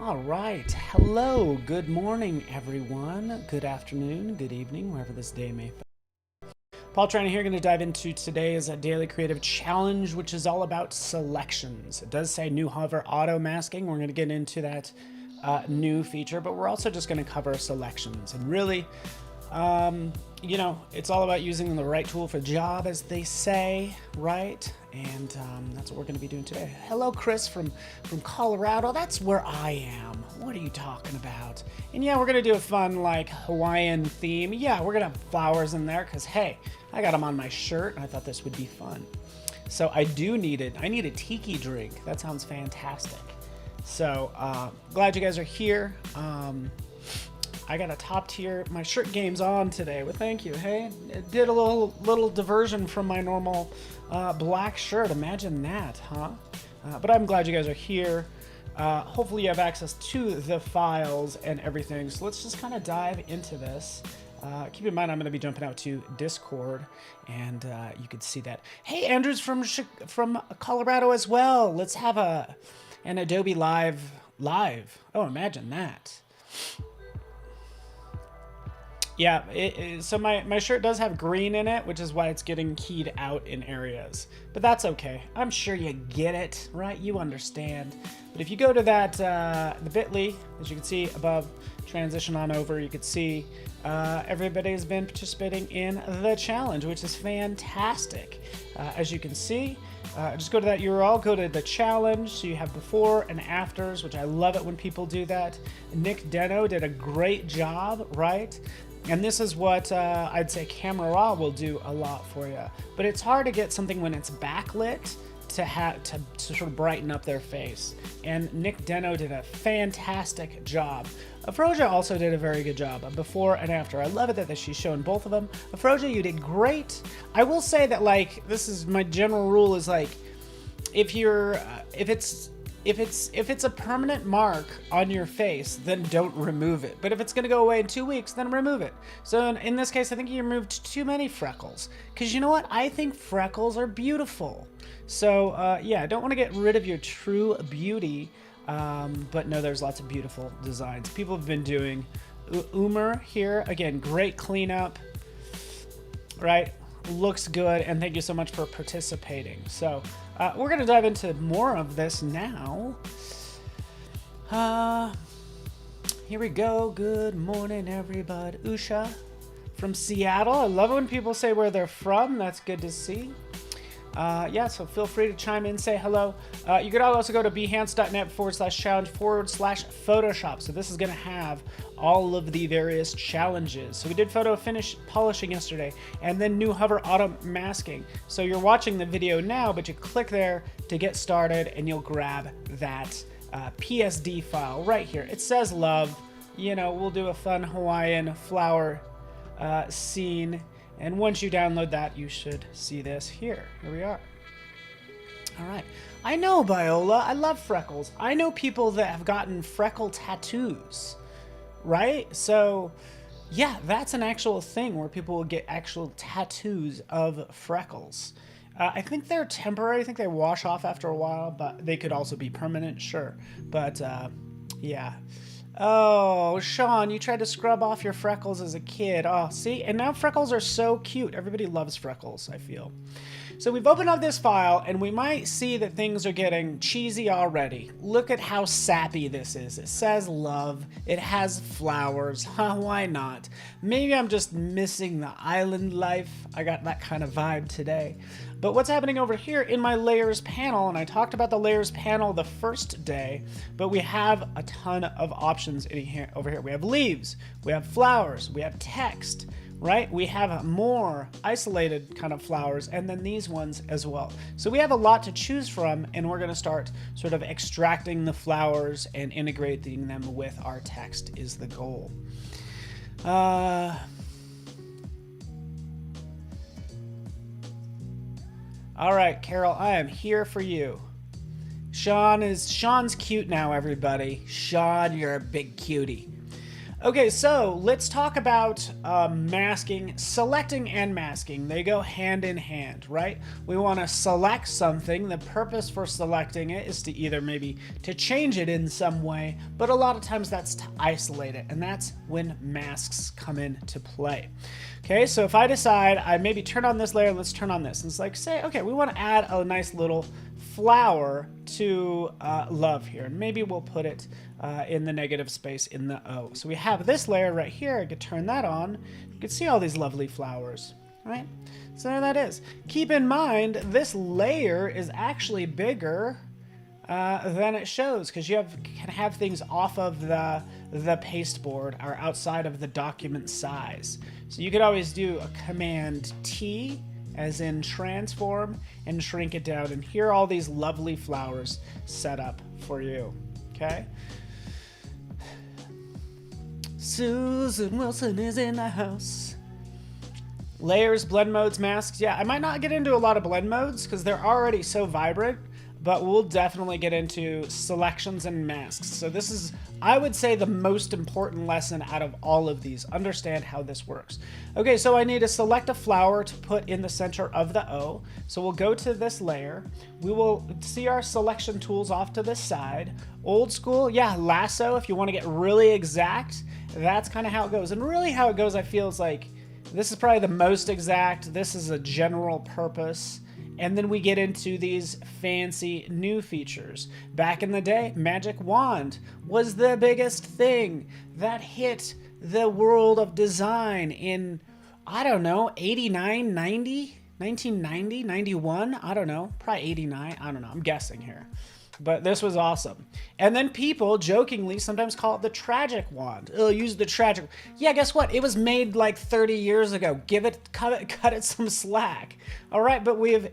All right. Hello. Good morning, everyone. Good afternoon, good evening, wherever this day may fall. Paul Trina here, going to dive into today's daily creative challenge, which is all about selections. It does say new hover auto masking. We're going to get into that new feature, but we're also just going to cover selections. And really, it's all about using the right tool for the job, as they say, right? And that's what we're going to be doing today. Hello, Chris from Colorado. That's where I am. What are you talking about? And yeah, we're going to do a fun, like, Hawaiian theme. Yeah, we're going to have flowers in there because, hey, I got them on my shirt, and I thought this would be fun. So I do need it. I need a tiki drink. That sounds fantastic. So glad you guys are here. I got a top tier. My shirt game's on today. Well, thank you. Hey, it did a little diversion from my normal black shirt. Imagine that, huh? But I'm glad you guys are here. Hopefully you have access to the files and everything. So let's just kind of dive into this. Keep in mind, I'm going to be jumping out to Discord, and you could see that. Hey, Andrew's from Colorado as well. Let's have an Adobe Live. Oh, imagine that. Yeah, so my shirt does have green in it, which is why it's getting keyed out in areas. But that's okay. I'm sure you get it, right? You understand. But if you go to that, the bit.ly, as you can see above, transition on over, you can see everybody has been participating in the challenge, which is fantastic. As you can see, just go to that URL, go to the challenge, so you have before and afters, which I love it when people do that. Nick Deno did a great job, right? And this is what I'd say Camera Raw will do a lot for you. But it's hard to get something when it's backlit to sort of brighten up their face. And Nick Deno did a fantastic job. Afroja also did a very good job, before and after. I love it that she's shown both of them. Afroja, you did great. I will say that, like, this is my general rule is, like, if it's a permanent mark on your face, then don't remove it. But if it's going to go away in 2 weeks, then remove it. So in this case, I think you removed too many freckles. Because you know what? I think freckles are beautiful. So yeah, I don't want to get rid of your true beauty. But no, there's lots of beautiful designs. People have been doing Umer here. Again, great cleanup, right? Looks good, and thank you so much for participating. So we're going to dive into more of this now. Here we go. Good morning, everybody. Usha from Seattle. I love it when people say where they're from. That's good to see. Yeah, so feel free to chime in, say hello. You could also go to behance.net/challenge/Photoshop. So this is going to have all of the various challenges. So we did photo finish polishing yesterday, and then new hover auto masking. So you're watching the video now, but you click there to get started, and you'll grab that PSD file right here. It says love. You know, we'll do a fun Hawaiian flower scene. And once you download that, you should see this here. Here we are. All right. I know, Biola. I love freckles. I know people that have gotten freckle tattoos, right? So, yeah, that's an actual thing where people will get actual tattoos of freckles. I think they're temporary. I think they wash off after a while, but they could also be permanent, sure. But, yeah. Oh, Sean, you tried to scrub off your freckles as a kid. Oh, see? And now freckles are so cute. Everybody loves freckles, I feel. So we've opened up this file, and we might see that things are getting cheesy already. Look at how sappy this is. It says love. It has flowers. Huh, why not? Maybe I'm just missing the island life. I got that kind of vibe today. But what's happening over here in my layers panel, and I talked about the layers panel the first day, but we have a ton of options in here, over here. We have leaves, we have flowers, we have text, right? We have more isolated kind of flowers, and then these ones as well. So we have a lot to choose from, and we're gonna start sort of extracting the flowers and integrating them with our text is the goal. All right, Carol, I am here for you. Sean's cute now, everybody. Sean, you're a big cutie. Okay, so let's talk about masking, selecting and masking. They go hand in hand, right? We want to select something. The purpose for selecting it is to either maybe to change it in some way, but a lot of times that's to isolate it, and that's when masks come into play. Okay, so if I decide I maybe turn on this layer, let's turn on this. And it's like, say, okay, we want to add a nice little flower to love here, and maybe we'll put it in the negative space in the O. So we have this layer right here. I could turn that on. You can see all these lovely flowers, right? So there that is. Keep in mind, this layer is actually bigger than it shows, because you can have things off of the pasteboard or outside of the document size. So you could always do a Command T, as in transform, and shrink it down. And here are all these lovely flowers set up for you, okay? Susan Wilson is in the house. Layers, blend modes, masks. Yeah, I might not get into a lot of blend modes because they're already so vibrant, but we'll definitely get into selections and masks. So this is, I would say, the most important lesson out of all of these. Understand how this works. Okay, so I need to select a flower to put in the center of the O. So we'll go to this layer. We will see our selection tools off to the side. Old school, yeah, lasso if you want to get really exact. That's kind of how it goes. And really how it goes, I feel, is like, this is probably the most exact. This is a general purpose. And then we get into these fancy new features. Back in the day, Magic Wand was the biggest thing that hit the world of design in, I don't know, 89, 90, 1990, 91? I don't know, probably 89. I don't know, I'm guessing here. But this was awesome. And then people jokingly sometimes call it the tragic wand. Oh, use the tragic. Yeah, guess what? It was made like 30 years ago. Cut it some slack. All right, but we have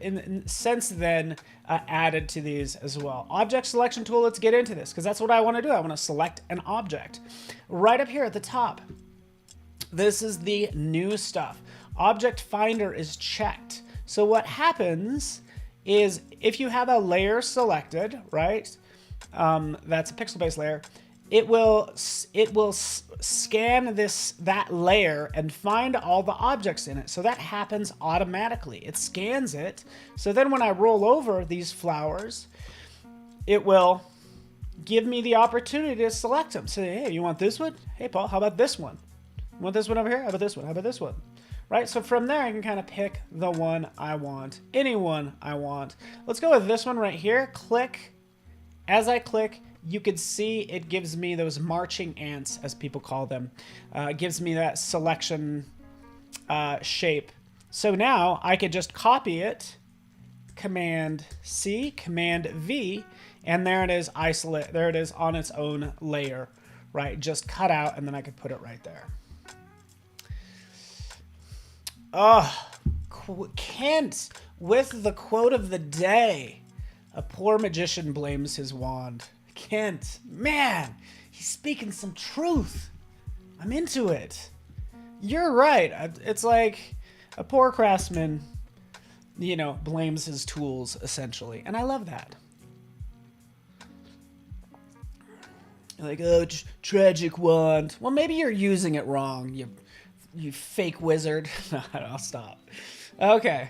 since then added to these as well. Object selection tool, let's get into this because that's what I want to do. I want to select an object. Right up here at the top, this is the new stuff. Object Finder is checked. So what happens is if you have a layer selected, right, that's a pixel-based layer, it will scan that layer and find all the objects in it. So that happens automatically. It scans it. So then when I roll over these flowers, it will give me the opportunity to select them. Say, hey, you want this one? Hey, Paul, how about this one? You want this one over here? How about this one? How about this one? Right, so from there I can kind of pick the one I want, any one I want. Let's go with this one right here. Click. As I click, you can see it gives me those marching ants, as people call them. It gives me that selection shape. So now I could just copy it, Command C, Command V, and there it is, isolate. There it is on its own layer, right? Just cut out, and then I could put it right there. Oh, Kent with the quote of the day. A poor magician blames his wand. Kent, man, he's speaking some truth. I'm into it. You're right. It's like a poor craftsman, you know, blames his tools, essentially. And I love that. Like, oh, tragic wand. Well, maybe you're using it wrong, you fake wizard. No, I'll stop. Okay.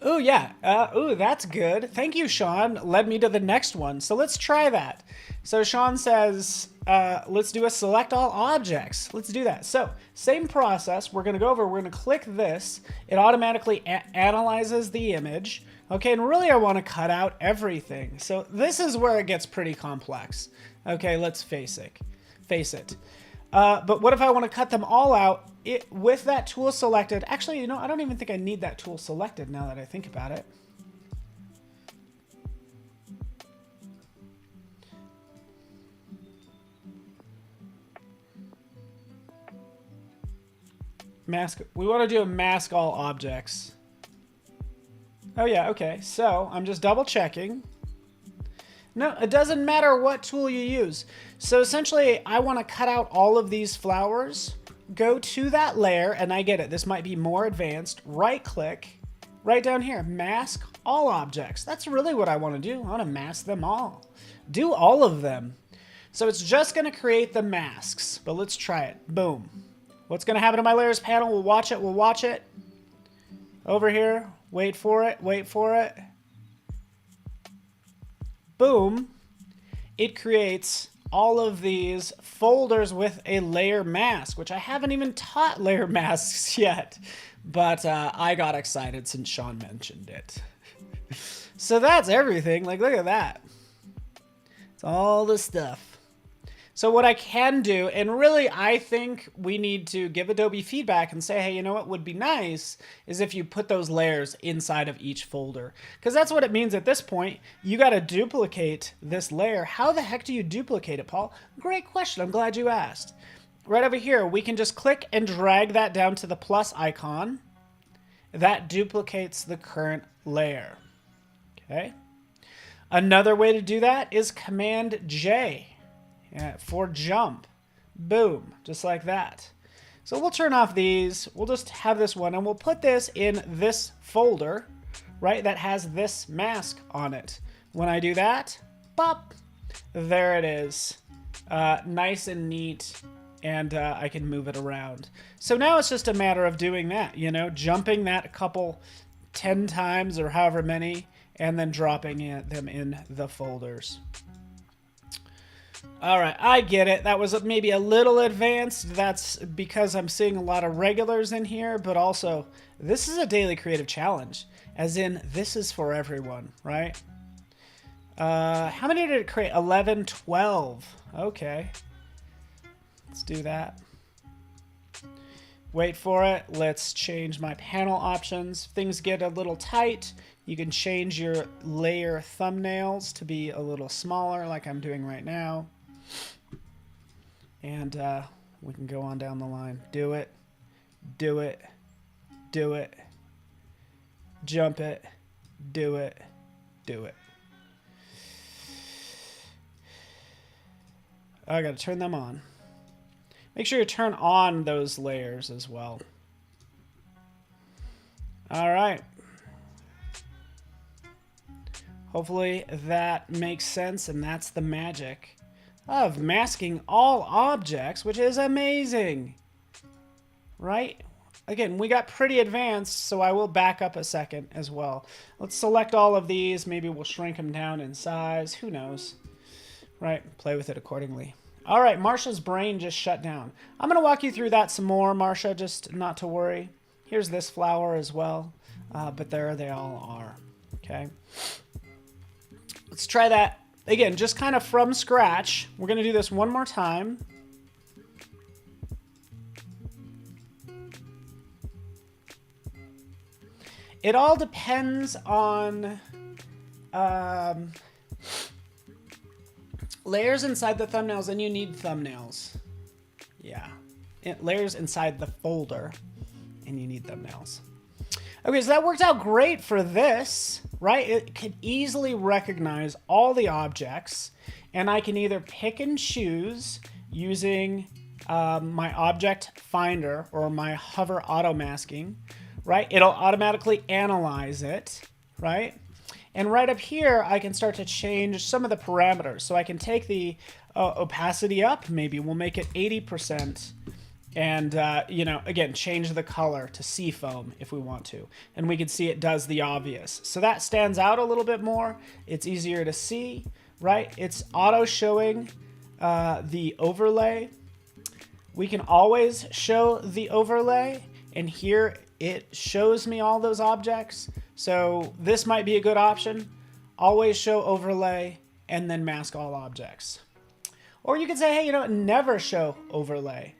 Oh, yeah. Oh, that's good. Thank you, Sean. Led me to the next one. So let's try that. So Sean says, let's do a select all objects. Let's do that. So same process. We're going to go over. We're going to click this. It automatically analyzes the image. Okay, and really I want to cut out everything. So this is where it gets pretty complex. Okay, let's face it. But what if I want to cut them all out with that tool selected? Actually, you know, I don't even think I need that tool selected now that I think about it. Mask. We want to do a mask all objects. Oh yeah, okay. So I'm just double checking. No, it doesn't matter what tool you use. So essentially, I want to cut out all of these flowers, go to that layer, and I get it. This might be more advanced. Right-click, right down here, mask all objects. That's really what I want to do. I want to mask them all. Do all of them. So it's just going to create the masks, but let's try it. Boom. What's going to happen to my layers panel? We'll watch it. We'll watch it. Over here. Wait for it. Wait for it. Boom. It creates all of these folders with a layer mask, which I haven't even taught layer masks yet. But I got excited since Sean mentioned it. So that's everything. Like, look at that. It's all the stuff. So what I can do, and really I think we need to give Adobe feedback and say, hey, you know what would be nice is if you put those layers inside of each folder. Because that's what it means at this point. You got to duplicate this layer. How the heck do you duplicate it, Paul? Great question. I'm glad you asked. Right over here, we can just click and drag that down to the plus icon. That duplicates the current layer. Okay. Another way to do that is Command J. For jump. Boom. Just like that. So we'll turn off these. We'll just have this one, and we'll put this in this folder, right, that has this mask on it. When I do that, pop, there it is. Nice and neat, and I can move it around. So now it's just a matter of doing that, you know, jumping that a couple 10 times or however many, and then dropping them in the folders. All right, I get it. That was maybe a little advanced. That's because I'm seeing a lot of regulars in here, but also this is a daily creative challenge, as in this is for everyone, right? How many did it create? 11, 12. Okay. Let's do that. Wait for it. Let's change my panel options. Things get a little tight. You can change your layer thumbnails to be a little smaller like I'm doing right now. And we can go on down the line. Do it. Do it. Do it. Jump it. Do it. Do it. I gotta turn them on. Make sure you turn on those layers as well. All right. Hopefully that makes sense, and that's the magic of masking all objects, which is amazing, right? Again, we got pretty advanced, so I will back up a second as well. Let's select all of these. Maybe we'll shrink them down in size. Who knows, right? Play with it accordingly. All right, Marsha's brain just shut down. I'm going to walk you through that some more, Marsha, just not to worry. Here's this flower as well, but there they all are, okay? Let's try that again, just kind of from scratch. We're going to do this one more time. It all depends on layers inside the thumbnails, and you need thumbnails. Yeah. Layers inside the folder, and you need thumbnails. Okay, so that worked out great for this, right? It can easily recognize all the objects, and I can either pick and choose using my object finder or my hover auto masking, right? It'll automatically analyze it, right? And right up here, I can start to change some of the parameters. So I can take the opacity up, maybe we'll make it 80%. And, you know, again, change the color to seafoam if we want to. And we can see it does the obvious. So that stands out a little bit more. It's easier to see, right? It's auto showing the overlay. We can always show the overlay. And here it shows me all those objects. So this might be a good option. Always show overlay and then mask all objects. Or you could say, hey, you know, never show overlay.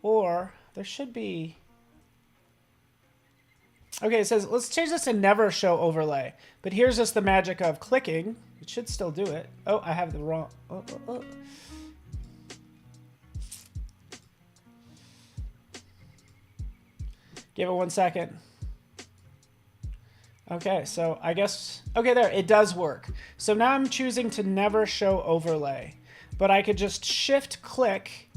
Or there should be... Okay, it says, let's change this to never show overlay. But here's just the magic of clicking. It should still do it. Oh, I have the wrong... Give it 1 second. Okay, so I guess... Okay, there, it does work. So now I'm choosing to never show overlay. But I could just shift-click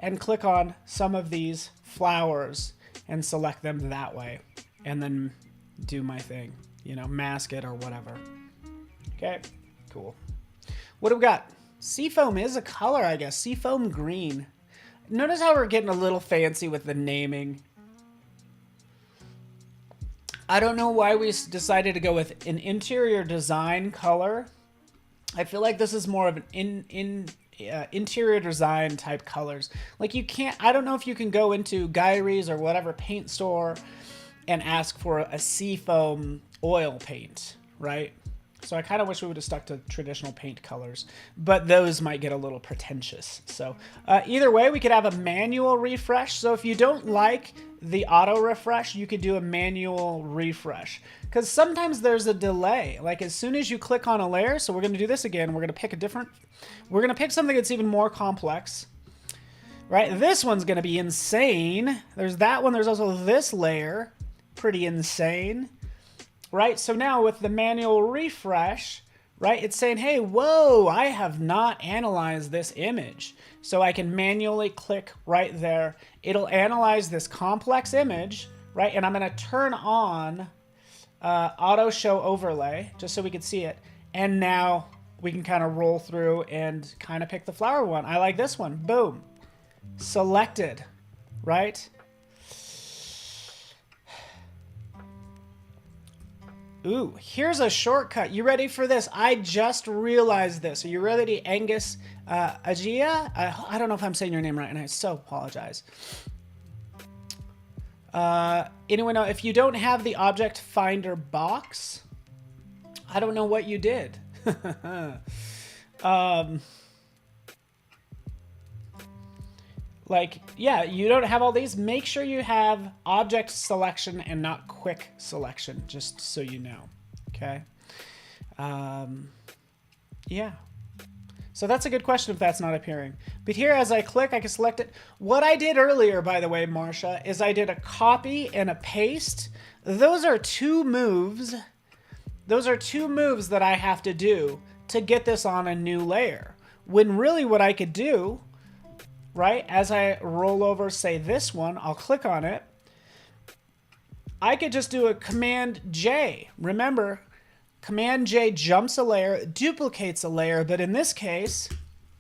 and click on some of these flowers and select them that way. And then do my thing. You know, mask it or whatever. Okay, cool. What do we got? Seafoam is a color, I guess. Seafoam green. Notice how we're getting a little fancy with the naming. I don't know why we decided to go with an interior design color. I feel like this is more of an interior design type colors. Like you can't, I don't know if you can go into Gyrie's or whatever paint store and ask for a seafoam oil paint, right? So I kind of wish we would have stuck to traditional paint colors, but those might get a little pretentious. So either way, we could have a manual refresh. So if you don't like the auto refresh, you could do a manual refresh because sometimes there's a delay. Like as soon as you click on a layer, so we're going to do this again. We're going to pick we're going to pick something that's even more complex, right? This one's going to be insane. There's that one. There's also this layer, pretty insane. Right, so now with the manual refresh, right, it's saying, hey, whoa, I have not analyzed this image. So I can manually click right there. It'll analyze this complex image, right, and I'm going to turn on auto show overlay just so we can see it. And now we can kind of roll through and kind of pick the flower one. I like this one. Boom. Selected, right? Ooh, here's a shortcut. You ready for this? I just realized this. Are you ready, Angus Agia? I don't know if I'm saying your name right, and I so apologize. Anyone know, if you don't have the object finder box, I don't know what you did. Like, yeah, you don't have all these. Make sure you have object selection and not quick selection, just so you know, okay? Yeah. So that's a good question if that's not appearing. But here, as I click, I can select it. What I did earlier, by the way, Marsha, is I did a copy and a paste. Those are two moves. Those are two moves that I have to do to get this on a new layer. When really what I could do, right, as I roll over, say this one, I'll click on it. I could just do a Command J. Remember, Command J jumps a layer, duplicates a layer, but in this case,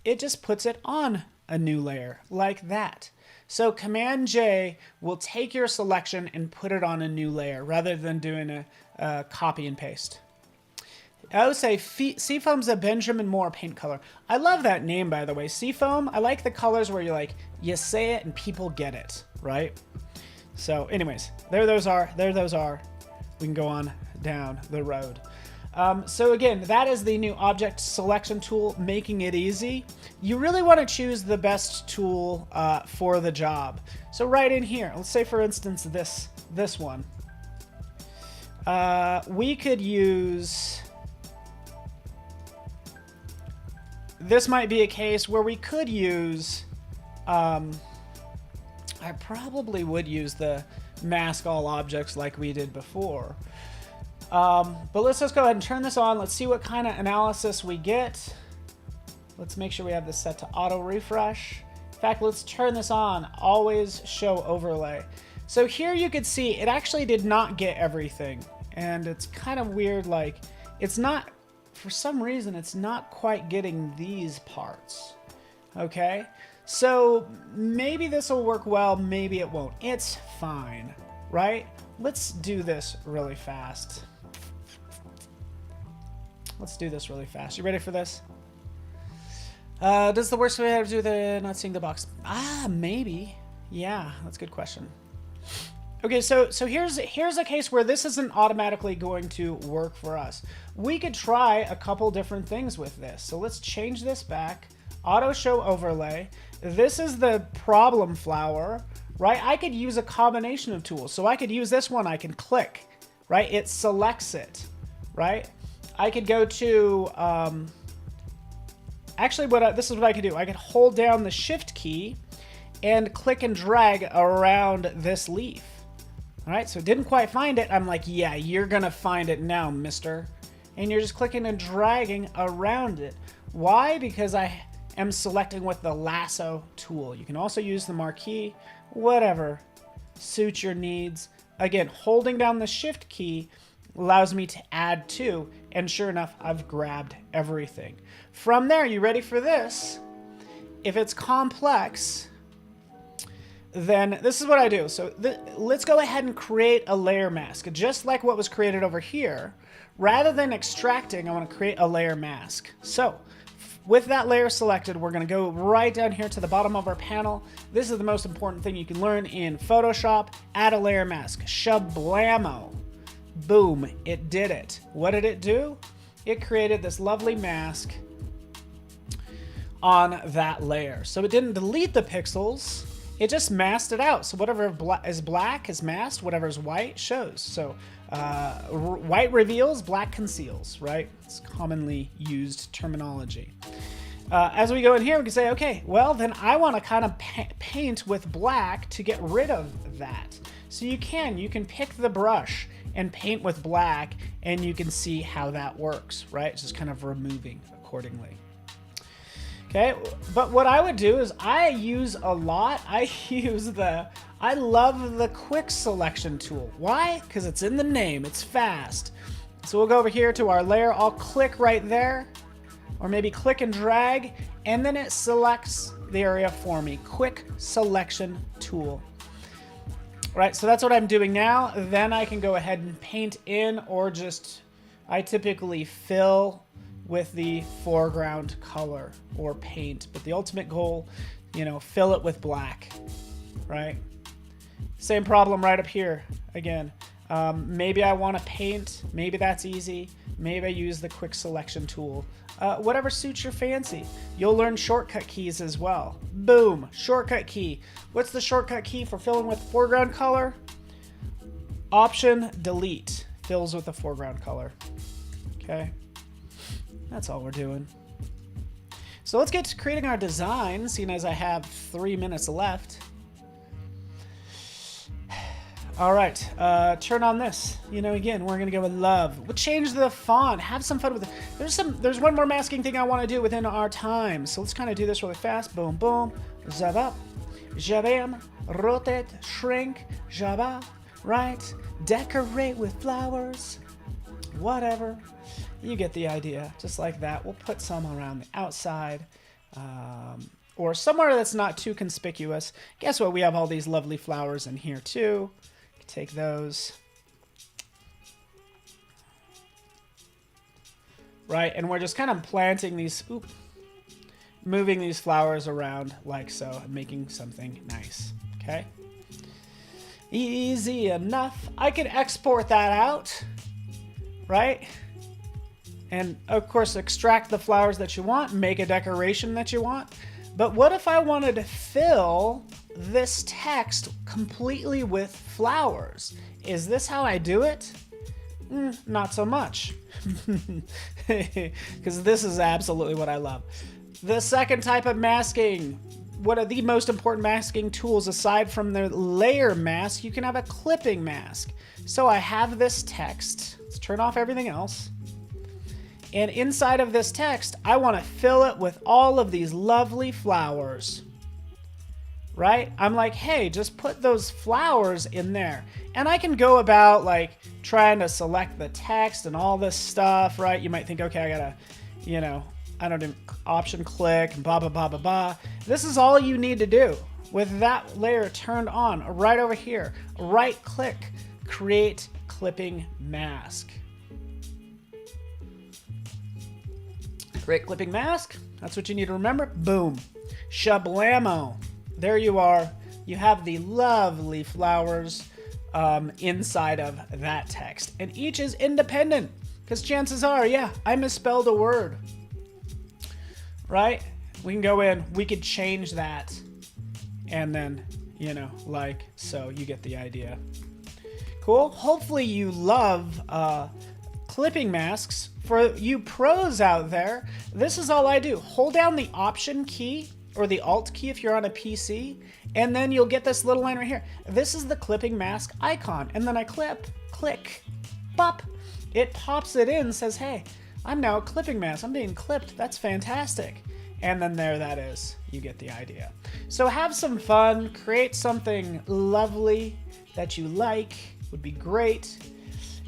it just puts it on a new layer like that. So Command J will take your selection and put it on a new layer rather than doing a copy and paste. I would say Seafoam's a Benjamin Moore paint color. I love that name, by the way. Seafoam, I like the colors where you're like, you say it and people get it, right? So anyways, there those are. There those are. We can go on down the road. So again, that is the new object selection tool, making it easy. You really want to choose the best tool for the job. So right in here, let's say for instance this one. We could use... This might be a case where we could use, I probably would use the mask all objects like we did before. But let's just go ahead and turn this on. Let's see what kind of analysis we get. Let's make sure we have this set to auto refresh. In fact, let's turn this on, always show overlay. So here you could see it actually did not get everything. And it's kind of weird, like it's not, for some reason, it's not quite getting these parts, okay? So maybe this will work well, maybe it won't. It's fine, right? Let's do this really fast. Let's do this really fast. You ready for this? Does the worst way have to do with not seeing the box? Maybe. Yeah, that's a good question. Okay, so here's a case where this isn't automatically going to work for us. We could try a couple different things with this. So let's change this back. Auto show overlay. This is the problem flower, right? I could use a combination of tools. So I could use this one. I can click, right? It selects it, right? I could go to, actually this is what I could do. I could hold down the shift key and click and drag around this leaf. All right, so it didn't quite find it. I'm like, yeah, you're gonna find it now, mister. And you're just clicking and dragging around it. Why? Because I am selecting with the lasso tool. You can also use the marquee, whatever suits your needs. Again, holding down the shift key allows me to add to, and sure enough, I've grabbed everything. From there, you ready for this? If it's complex, then this is what I do. So let's go ahead and create a layer mask, just like what was created over here. Rather than extracting, I want to create a layer mask. So with that layer selected, we're going to go right down here to the bottom of our panel. This is the most important thing you can learn in Photoshop. Add a layer mask. Shablamo. Boom, it did it. What did it do? It created this lovely mask on that layer. So it didn't delete the pixels, it just masked it out. So whatever is black is masked, whatever is white shows. So white reveals, black conceals, right? It's commonly used terminology. As we go in here, we can say, okay, well, then I want to kind of paint with black to get rid of that. So you can pick the brush and paint with black, and you can see how that works, right? It's just kind of removing accordingly. Okay, but what I would do is I love the quick selection tool. Why? Because it's in the name, it's fast. So we'll go over here to our layer, I'll click right there, or maybe click and drag, and then it selects the area for me. Quick selection tool. Right, so that's what I'm doing now. Then I can go ahead and paint in, or just, I typically fill with the foreground color or paint, but the ultimate goal, fill it with black, right? Same problem right up here. Again, maybe I want to paint, maybe that's easy. Maybe I use the quick selection tool. Whatever suits your fancy. You'll learn shortcut keys as well. Boom, shortcut key. What's the shortcut key for filling with foreground color? Option delete, fills with the foreground color. Okay. That's all we're doing. So let's get to creating our design, seeing as I have 3 minutes left. All right, turn on this. Again, we're gonna go with love. We'll change the font, have some fun with it. There's one more masking thing I wanna do within our time. So let's kind of do this really fast. Boom, boom, zab up, jabam, rotate, shrink, jaba, right? Decorate with flowers, whatever. You get the idea, just like that. We'll put some around the outside or somewhere that's not too conspicuous. Guess what? We have all these lovely flowers in here too. Take those. Right, and we're just kind of planting these, moving these flowers around like so and making something nice, okay? Easy enough. I can export that out, right? And of course, extract the flowers that you want, make a decoration that you want. But what if I wanted to fill this text completely with flowers? Is this how I do it? Not so much. Because this is absolutely what I love. The second type of masking, one of the most important masking tools aside from the layer mask, you can have a clipping mask. So I have this text. Let's turn off everything else. And inside of this text, I want to fill it with all of these lovely flowers, right? I'm like, hey, just put those flowers in there. And I can go about like trying to select the text and all this stuff, right? You might think, okay, I gotta, I don't do option click and blah, blah, blah, blah, blah. This is all you need to do. With that layer turned on right over here, right click, create clipping mask. Create clipping mask. That's what you need to remember. Boom. Shablamo. There you are. You have the lovely flowers inside of that text. And each is independent. Because chances are, yeah, I misspelled a word. Right? We can go in. We could change that. And then, like so. You get the idea. Cool. Hopefully you love clipping masks. For you pros out there, this is all I do. Hold down the Option key or the Alt key if you're on a PC, and then you'll get this little line right here. This is the clipping mask icon, and then I click, pop. It pops it in, says, hey, I'm now a clipping mask. I'm being clipped. That's fantastic. And then there that is. You get the idea. So have some fun. Create something lovely that you like. Would be great.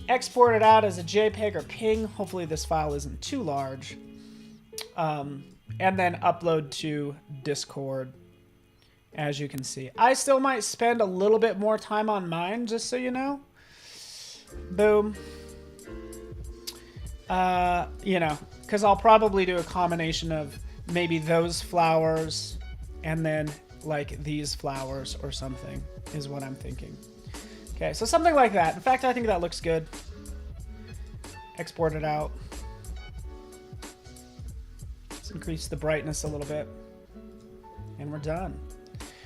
export it out as a JPEG or PNG. Hopefully this file isn't too large. And then upload to Discord, as you can see. I still might spend a little bit more time on mine, just so you know. Boom. You know, because I'll probably do a combination of maybe those flowers and then like these flowers or something is what I'm thinking. Okay, so something like that. In fact, I think that looks good. Export it out. Let's increase the brightness a little bit. And we're done.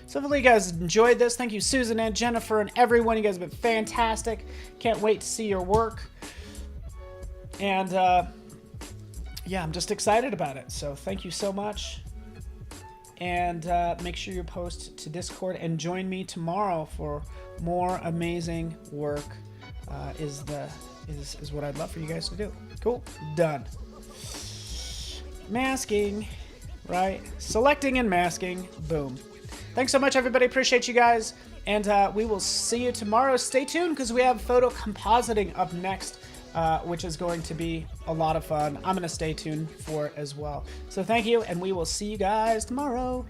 So hopefully you guys enjoyed this. Thank you, Susan and Jennifer and everyone. You guys have been fantastic. Can't wait to see your work. And yeah, I'm just excited about it. So thank you so much. And make sure you post to Discord and join me tomorrow for more amazing work. Is what I'd love for you guys to do. Cool. Done. Masking, right? Selecting and masking. Boom. Thanks so much, everybody. Appreciate you guys. And we will see you tomorrow. Stay tuned because we have photo compositing up next, which is going to be a lot of fun. I'm going to stay tuned for it as well. So thank you, and we will see you guys tomorrow.